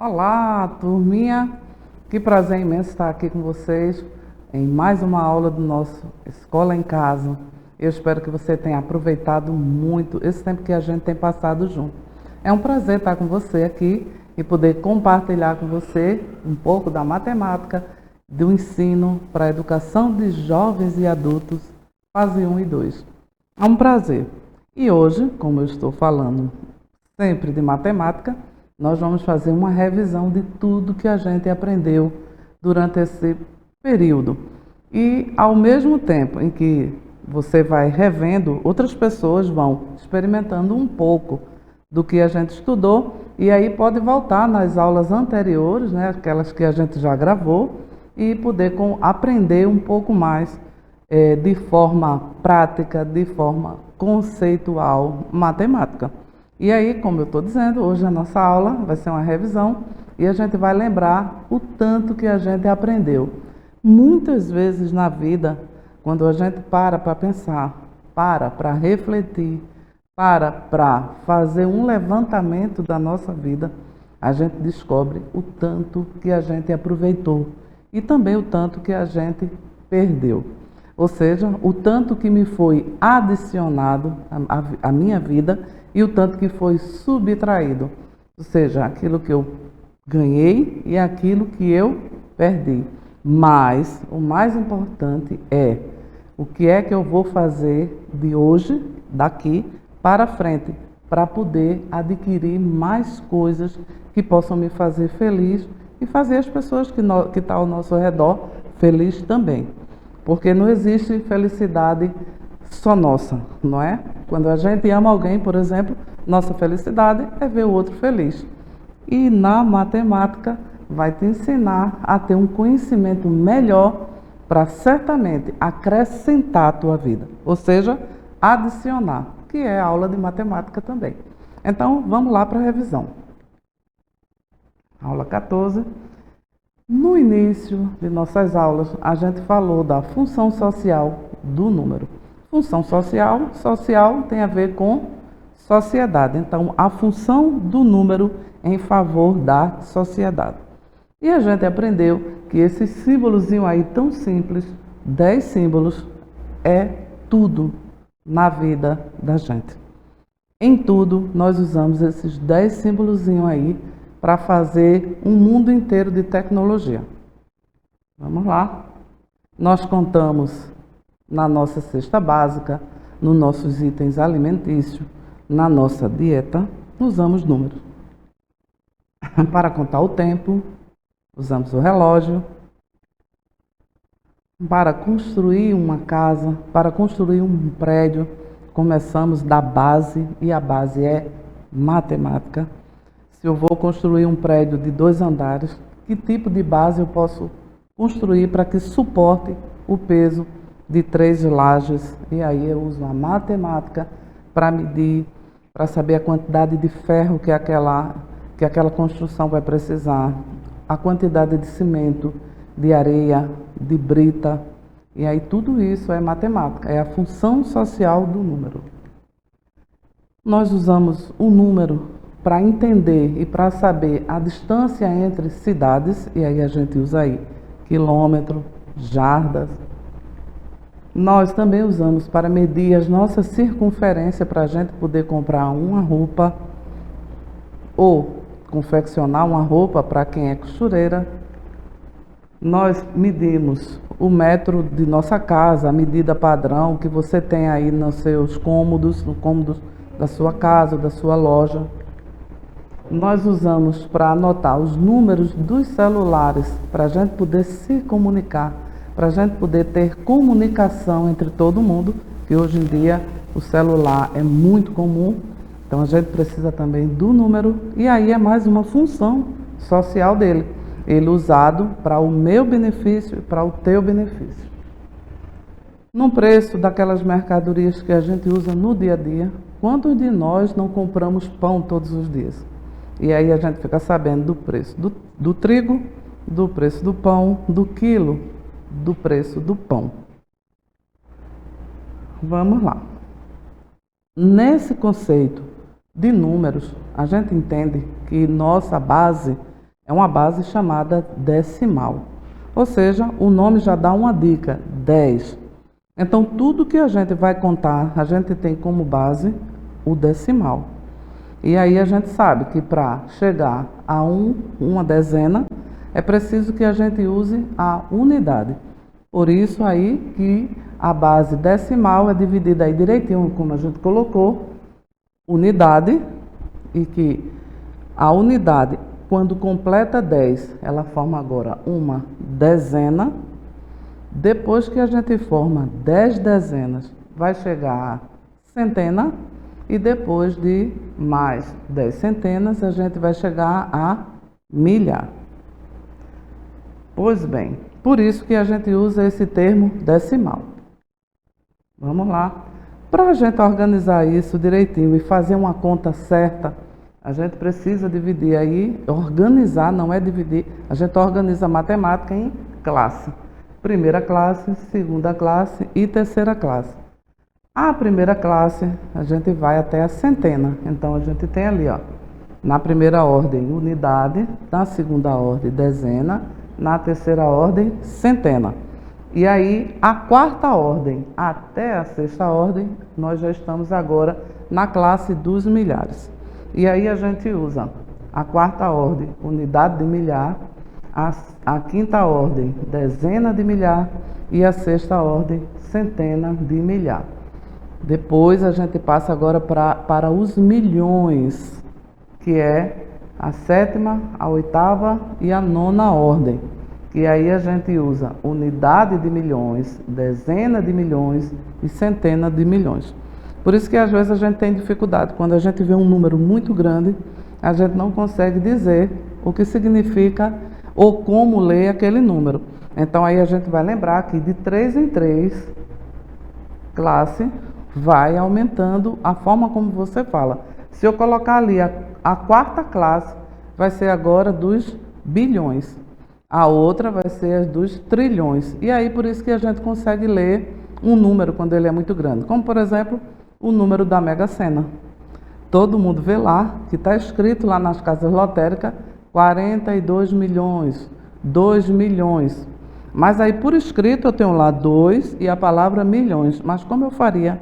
Olá, turminha! Que prazer imenso estar aqui com vocês em mais uma aula do nosso Escola em Casa. Eu espero que você tenha aproveitado muito esse tempo que a gente tem passado junto. É um prazer estar com você aqui e poder compartilhar com você um pouco da matemática, do ensino para a educação de jovens e adultos, fase 1 e 2. É um prazer. E hoje, como eu estou falando sempre de matemática, nós vamos fazer uma revisão de tudo que a gente aprendeu durante esse período. E ao mesmo tempo em que você vai revendo, outras pessoas vão experimentando um pouco do que a gente estudou e aí pode voltar nas aulas anteriores, né, aquelas que a gente já gravou, e poder aprender um pouco mais de forma prática, de forma conceitual, matemática. E aí, como eu estou dizendo, hoje a nossa aula vai ser uma revisão e a gente vai lembrar o tanto que a gente aprendeu. Muitas vezes na vida, quando a gente para pensar, para refletir, para fazer um levantamento da nossa vida, a gente descobre o tanto que a gente aproveitou e também o tanto que a gente perdeu. Ou seja, o tanto que me foi adicionado à minha vida e o tanto que foi subtraído. Ou seja, aquilo que eu ganhei e aquilo que eu perdi. Mas o mais importante é o que é que eu vou fazer de hoje, daqui para frente, para poder adquirir mais coisas que possam me fazer feliz e fazer as pessoas que estão ao nosso redor feliz também. Porque não existe felicidade só nossa, não é? Quando a gente ama alguém, por exemplo, nossa felicidade é ver o outro feliz. E na matemática vai te ensinar a ter um conhecimento melhor para certamente acrescentar a tua vida, ou seja, adicionar, que é a aula de matemática também. Então, vamos lá para a revisão. Aula 14. No início de nossas aulas, a gente falou da função social do número. Função social, social tem a ver com sociedade. Então, a função do número em favor da sociedade. E a gente aprendeu que esse símbolozinho aí tão simples, 10 símbolos, é tudo na vida da gente. Em tudo, nós usamos esses 10 símbolozinhos aí para fazer um mundo inteiro de tecnologia. Vamos lá. Nós contamos na nossa cesta básica, nos nossos itens alimentícios, na nossa dieta, usamos números. Para contar o tempo, usamos o relógio. Para construir uma casa, para construir um prédio, começamos da base, e a base é matemática. Se eu vou construir um prédio de 2 andares, que tipo de base eu posso construir para que suporte o peso de 3 lajes? E aí eu uso a matemática para medir, para saber a quantidade de ferro que aquela construção vai precisar, a quantidade de cimento, de areia, de brita. E aí tudo isso é matemática, é a função social do número. Nós usamos o número para entender e para saber a distância entre cidades, e aí a gente usa aí quilômetro, jardas. Nós também usamos para medir as nossas circunferências para a gente poder comprar uma roupa ou confeccionar uma roupa para quem é costureira. Nós medimos o metro de nossa casa, a medida padrão que você tem aí nos seus cômodos, no cômodo da sua casa, da sua loja. Nós usamos para anotar os números dos celulares, para a gente poder se comunicar, para a gente poder ter comunicação entre todo mundo, que hoje em dia o celular é muito comum, então a gente precisa também do número, e aí é mais uma função social dele, ele usado para o meu benefício e para o teu benefício. No preço daquelas mercadorias que a gente usa no dia a dia, quantos de nós não compramos pão todos os dias? E aí a gente fica sabendo do preço do trigo, do preço do pão, do quilo, do preço do pão. Vamos lá. Nesse conceito de números, a gente entende que nossa base É uma base chamada decimal. Ou seja, o nome já dá uma dica, 10. Então, tudo que a gente vai contar, a gente tem como base o decimal. E aí a gente sabe que para chegar a uma dezena, é preciso que a gente use a unidade. Por isso aí que a base decimal é dividida aí direitinho, como a gente colocou, unidade, e que a unidade, quando completa 10, ela forma agora uma dezena. Depois que a gente forma 10 dezenas, vai chegar a centena. E depois de mais 10 centenas, a gente vai chegar a milhar. Pois bem, por isso que a gente usa esse termo decimal. Vamos lá. Para a gente organizar isso direitinho e fazer uma conta certa, a gente precisa dividir aí, organizar, não é dividir, a gente organiza a matemática em classe. Primeira classe, segunda classe e terceira classe. A primeira classe, a gente vai até a centena. Então, a gente tem ali, ó, na primeira ordem, unidade, na segunda ordem, dezena, na terceira ordem, centena. E aí, a quarta ordem até a sexta ordem, nós já estamos agora na classe dos milhares. E aí, a gente usa a quarta ordem, unidade de milhar, a quinta ordem, dezena de milhar, e a sexta ordem, centena de milhar. Depois a gente passa agora para os milhões, que é a sétima, a oitava e a nona ordem. E aí a gente usa unidade de milhões, dezena de milhões e centena de milhões. Por isso que às vezes a gente tem dificuldade. Quando a gente vê um número muito grande, a gente não consegue dizer o que significa ou como ler aquele número. Então aí a gente vai lembrar que de 3 em 3, classe, vai aumentando a forma como você fala. Se eu colocar ali a quarta classe, vai ser agora dos bilhões. A outra vai ser as dos trilhões. E aí por isso que a gente consegue ler um número quando ele é muito grande. Como por exemplo, o número da Mega Sena. Todo mundo vê lá, que está escrito lá nas casas lotéricas, 42 milhões, 2 milhões. Mas aí por escrito eu tenho lá 2 e a palavra milhões. Mas como eu faria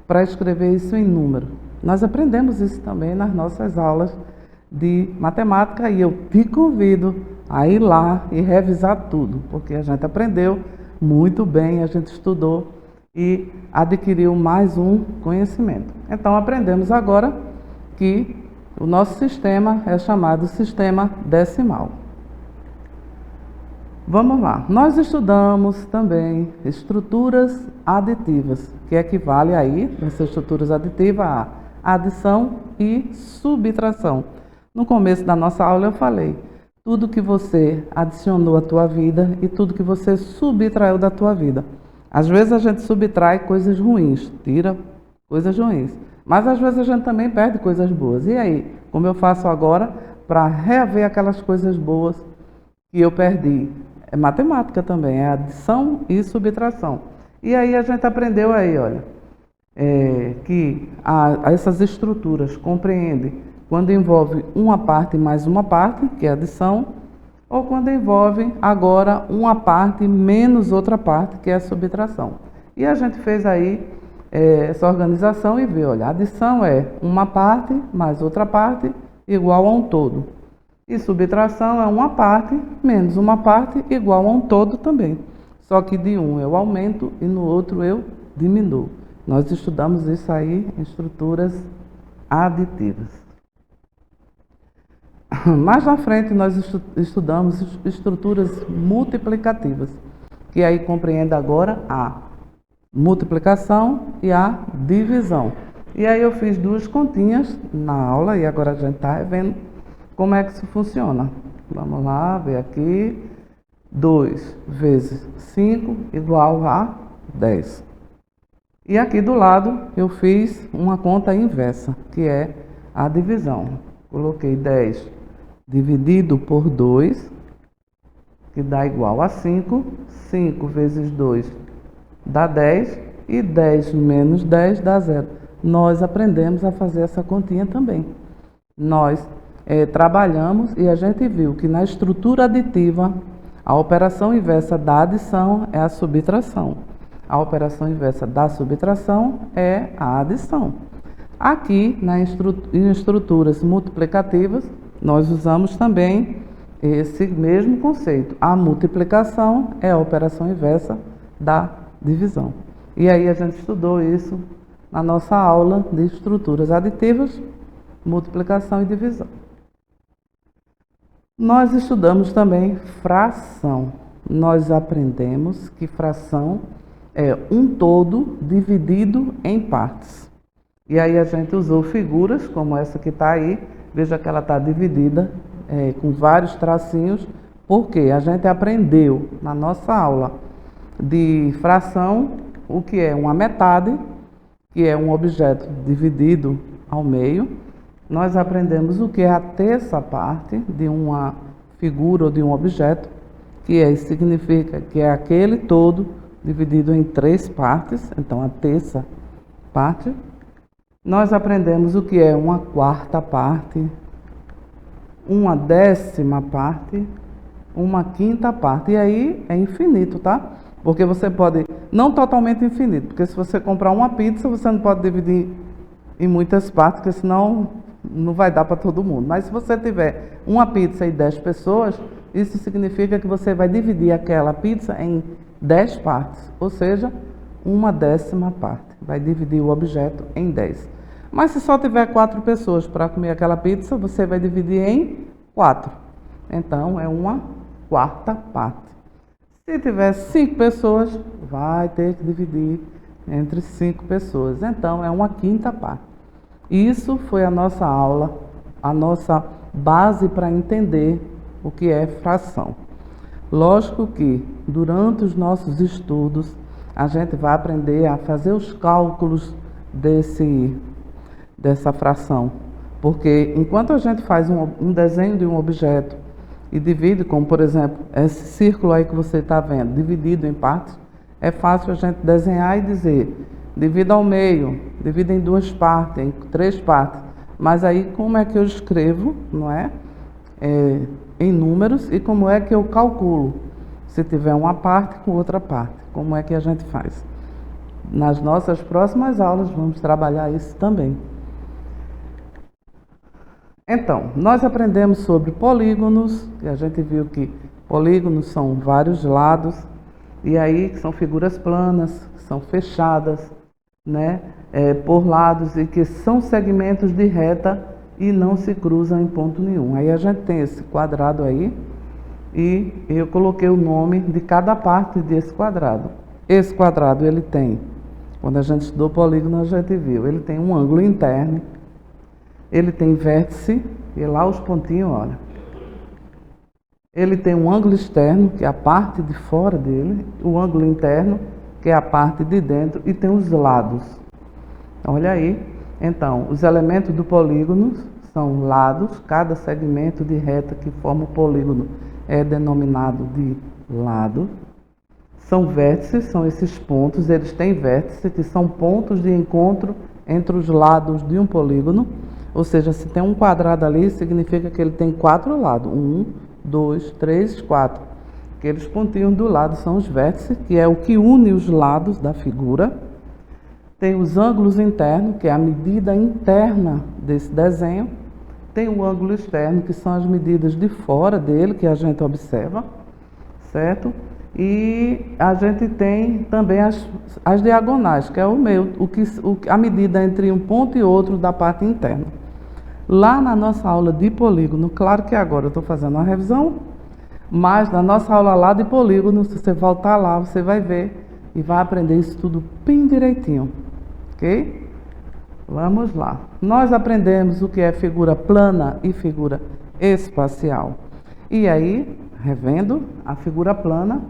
para escrever isso em número? Nós aprendemos isso também nas nossas aulas de matemática e eu te convido a ir lá e revisar tudo, porque a gente aprendeu muito bem, a gente estudou e adquiriu mais um conhecimento. Então aprendemos agora que o nosso sistema é chamado sistema decimal. Vamos lá, nós estudamos também estruturas aditivas, que equivale aí, nessas estruturas aditivas, a adição e subtração. No começo da nossa aula eu falei, tudo que você adicionou à tua vida e tudo que você subtraiu da tua vida. Às vezes a gente subtrai coisas ruins, tira coisas ruins, mas às vezes a gente também perde coisas boas. E aí, como eu faço agora para reaver aquelas coisas boas que eu perdi? É matemática também, é adição e subtração. E aí a gente aprendeu aí, olha, que essas estruturas compreendem quando envolve uma parte mais uma parte, que é adição, ou quando envolve agora uma parte menos outra parte, que é a subtração. E a gente fez aí essa organização e viu, olha, adição é uma parte mais outra parte igual a um todo. E subtração é uma parte menos uma parte igual a um todo também. Só que de um eu aumento e no outro eu diminuo. Nós estudamos isso aí em estruturas aditivas. Mais na frente nós estudamos estruturas multiplicativas, que aí compreende agora a multiplicação e a divisão. E aí eu fiz duas continhas na aula e agora a gente está vendo como é que isso funciona. Vamos lá, ver aqui. 2 vezes 5 igual a 10. E aqui do lado eu fiz uma conta inversa, que é a divisão. Coloquei 10 dividido por 2, que dá igual a 5. 5 vezes 2 dá 10. E 10 menos 10 dá 0. Nós aprendemos a fazer essa continha também. Nós trabalhamos e a gente viu que na estrutura aditiva, a operação inversa da adição é a subtração. A operação inversa da subtração é a adição. Aqui, em estruturas multiplicativas, nós usamos também esse mesmo conceito. A multiplicação é a operação inversa da divisão. E aí a gente estudou isso na nossa aula de estruturas aditivas, multiplicação e divisão. Nós estudamos também fração. Nós aprendemos que fração é um todo dividido em partes. E aí a gente usou figuras como essa que está aí. Veja que ela está dividida com vários tracinhos, porque a gente aprendeu na nossa aula de fração o que é uma metade, que é um objeto dividido ao meio. Nós aprendemos o que é a terça parte de uma figura ou de um objeto, que significa que é aquele todo dividido em 3 partes, então a terça parte. Nós aprendemos o que é uma quarta parte, uma décima parte, uma quinta parte, e aí é infinito, tá? Porque você pode, não totalmente infinito, porque se você comprar uma pizza, você não pode dividir em muitas partes, porque senão não vai dar para todo mundo. Mas se você tiver uma pizza e 10 pessoas, isso significa que você vai dividir aquela pizza em 10 partes, ou seja, uma décima parte. Vai dividir o objeto em 10. Mas se só tiver 4 pessoas para comer aquela pizza, você vai dividir em 4. Então, é uma quarta parte. Se tiver 5 pessoas, vai ter que dividir entre 5 pessoas. Então, é uma quinta parte. Isso foi a nossa aula, a nossa base para entender o que é fração. Lógico que, durante os nossos estudos, a gente vai aprender a fazer os cálculos dessa fração. Porque enquanto a gente faz um desenho de um objeto e divide, como por exemplo, esse círculo aí que você está vendo, dividido em partes, é fácil a gente desenhar e dizer, divida ao meio, divida em 2 partes, em 3 partes. Mas aí como é que eu escrevo, não é? Em números, e como é que eu calculo se tiver uma parte com outra parte? Como é que a gente faz? Nas nossas próximas aulas vamos trabalhar isso também. Então, nós aprendemos sobre polígonos, e a gente viu que polígonos são vários lados, e aí são figuras planas, são fechadas, né, por lados, e que são segmentos de reta e não se cruzam em ponto nenhum. Aí a gente tem esse quadrado aí, e eu coloquei o nome de cada parte desse quadrado. Esse quadrado, ele tem, quando a gente estudou polígono, a gente viu, ele tem um ângulo interno, ele tem vértice, e lá os pontinhos, olha. Ele tem um ângulo externo, que é a parte de fora dele, o ângulo interno, que é a parte de dentro, e tem os lados. Olha aí. Então, os elementos do polígono são lados, cada segmento de reta que forma o polígono é denominado de lado. São vértices, são esses pontos, eles têm vértices, que são pontos de encontro entre os lados de um polígono. Ou seja, se tem um quadrado ali, significa que ele tem 4 lados. 1, 2, 3, 4. Aqueles pontinhos do lado são os vértices, que é o que une os lados da figura. Tem os ângulos internos, que é a medida interna desse desenho. Tem o ângulo externo, que são as medidas de fora dele, que a gente observa, certo? E a gente tem também as diagonais, que é o meio, a medida entre um ponto e outro da parte interna. Lá na nossa aula de polígono, claro que agora eu estou fazendo uma revisão, mas na nossa aula lá de polígono, se você voltar lá, você vai ver e vai aprender isso tudo bem direitinho, ok? Vamos lá. Nós aprendemos o que é figura plana e figura espacial. E aí, revendo, a figura plana,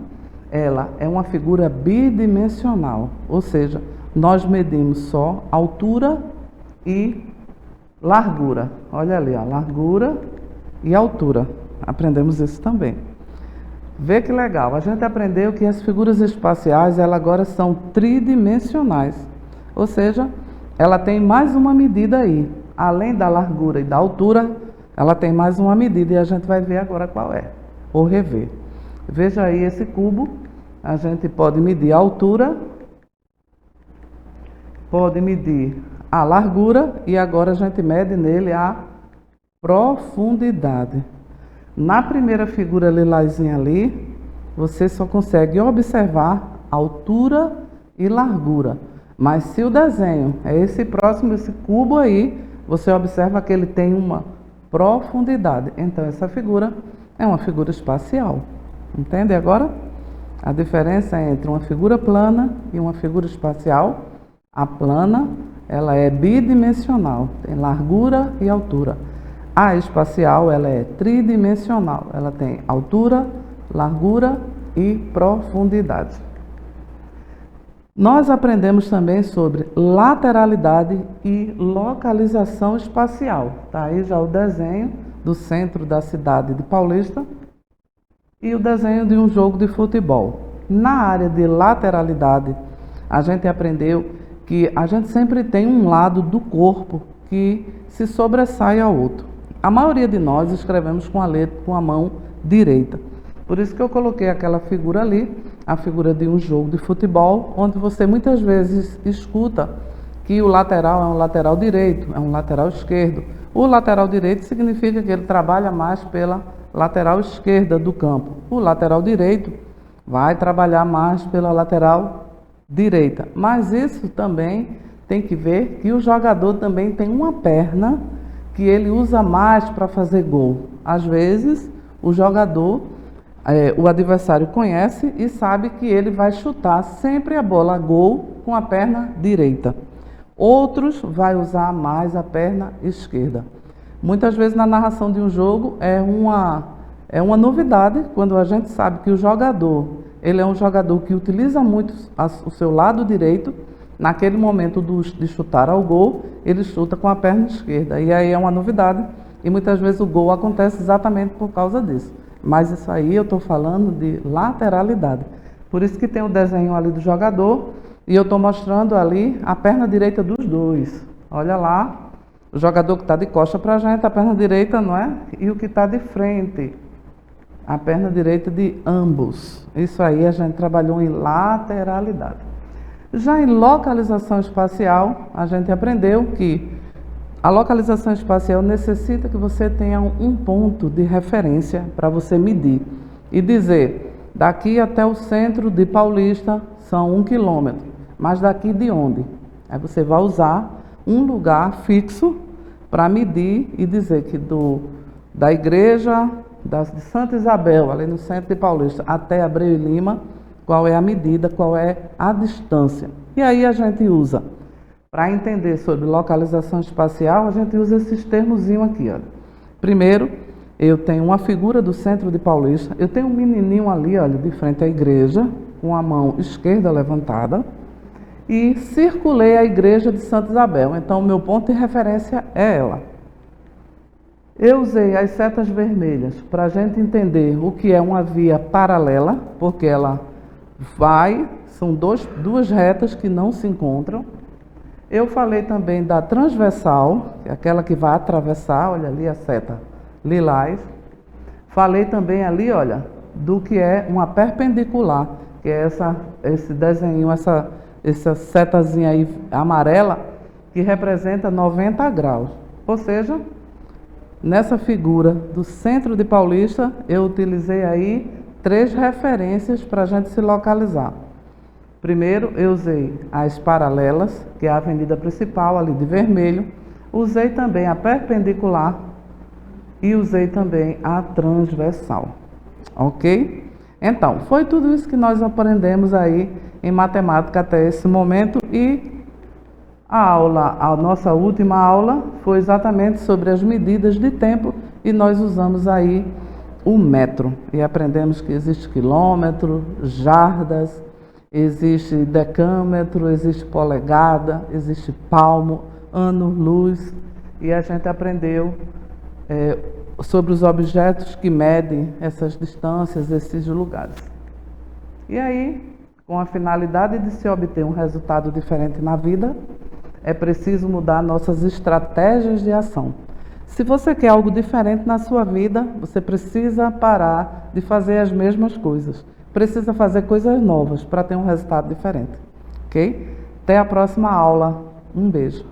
ela é uma figura bidimensional, ou seja, nós medimos só altura e largura. Olha ali, ó, largura e altura. Aprendemos isso também. Vê que legal. A gente aprendeu que as figuras espaciais, elas agora são tridimensionais. Ou seja, ela tem mais uma medida aí. Além da largura e da altura, ela tem mais uma medida e a gente vai ver agora qual é, ou rever. Veja aí esse cubo, a gente pode medir a altura, pode medir a largura e agora a gente mede nele a profundidade. Na primeira figura lilazinha ali, você só consegue observar altura e largura. Mas se o desenho é esse próximo, esse cubo aí, você observa que ele tem uma profundidade. Então essa figura é uma figura espacial. Entende agora? A diferença entre uma figura plana e uma figura espacial. A plana, ela é bidimensional, tem largura e altura. A espacial, ela é tridimensional, ela tem altura, largura e profundidade. Nós aprendemos também sobre lateralidade e localização espacial. Tá aí já o desenho do centro da cidade de Paulista e o desenho de um jogo de futebol. Na área de lateralidade, a gente aprendeu que a gente sempre tem um lado do corpo que se sobressai ao outro. A maioria de nós escrevemos com a letra com a mão direita. Por isso que eu coloquei aquela figura ali, a figura de um jogo de futebol, onde você muitas vezes escuta que o lateral é um lateral direito, é um lateral esquerdo. O lateral direito significa que ele trabalha mais pela lateral esquerda do campo. O lateral direito vai trabalhar mais pela lateral direita. Mas isso também tem que ver que o jogador também tem uma perna que ele usa mais para fazer gol. Às vezes, o jogador, o adversário conhece e sabe que ele vai chutar sempre a bola a gol com a perna direita. Outros vai usar mais a perna esquerda. Muitas vezes na narração de um jogo é uma novidade quando a gente sabe que o jogador, ele é um jogador que utiliza muito o seu lado direito. Naquele momento de chutar ao gol, ele chuta com a perna esquerda. E aí é uma novidade e muitas vezes o gol acontece exatamente por causa disso. Mas isso aí eu estou falando de lateralidade. Por isso que tem o desenho ali do jogador e eu estou mostrando ali a perna direita dos dois. Olha lá, o jogador que está de costa para a gente, a perna direita, não é? E o que está de frente, a perna direita de ambos. Isso aí a gente trabalhou em lateralidade. Já em localização espacial, a gente aprendeu que a localização espacial necessita que você tenha um ponto de referência para você medir e dizer, daqui até o centro de Paulista são 1 quilômetro, mas daqui de onde? Aí você vai usar um lugar fixo para medir e dizer que da igreja de Santa Isabel, ali no centro de Paulista, até Abreu e Lima, qual é a medida, qual é a distância. E aí a gente usa, para entender sobre localização espacial, a gente usa esses termozinhos aqui. Olha. Primeiro, eu tenho uma figura do centro de Paulista, eu tenho um menininho ali, olha, de frente à igreja, com a mão esquerda levantada, e circulei a igreja de Santa Isabel. Então, o meu ponto de referência é ela. Eu usei as setas vermelhas para a gente entender o que é uma via paralela, porque ela são duas retas que não se encontram. Eu falei também da transversal, que é aquela que vai atravessar, olha ali a seta lilás. Falei também ali, olha, do que é uma perpendicular, que é esse desenho, essa setazinha aí amarela, que representa 90 graus. Ou seja, nessa figura do centro de Paulista, eu utilizei aí 3 referências para a gente se localizar. Primeiro, eu usei as paralelas, que é a avenida principal, ali de vermelho. Usei também a perpendicular e usei também a transversal. Ok? Então, foi tudo isso que nós aprendemos aí em matemática até esse momento e a nossa última aula foi exatamente sobre as medidas de tempo e nós usamos aí o metro e aprendemos que existe quilômetro, jardas, existe decâmetro, existe polegada, existe palmo, ano, luz e a gente aprendeu sobre os objetos que medem essas distâncias, esses lugares. E aí, com a finalidade de se obter um resultado diferente na vida, é preciso mudar nossas estratégias de ação. Se você quer algo diferente na sua vida, você precisa parar de fazer as mesmas coisas. Precisa fazer coisas novas para ter um resultado diferente. Ok? Até a próxima aula. Um beijo.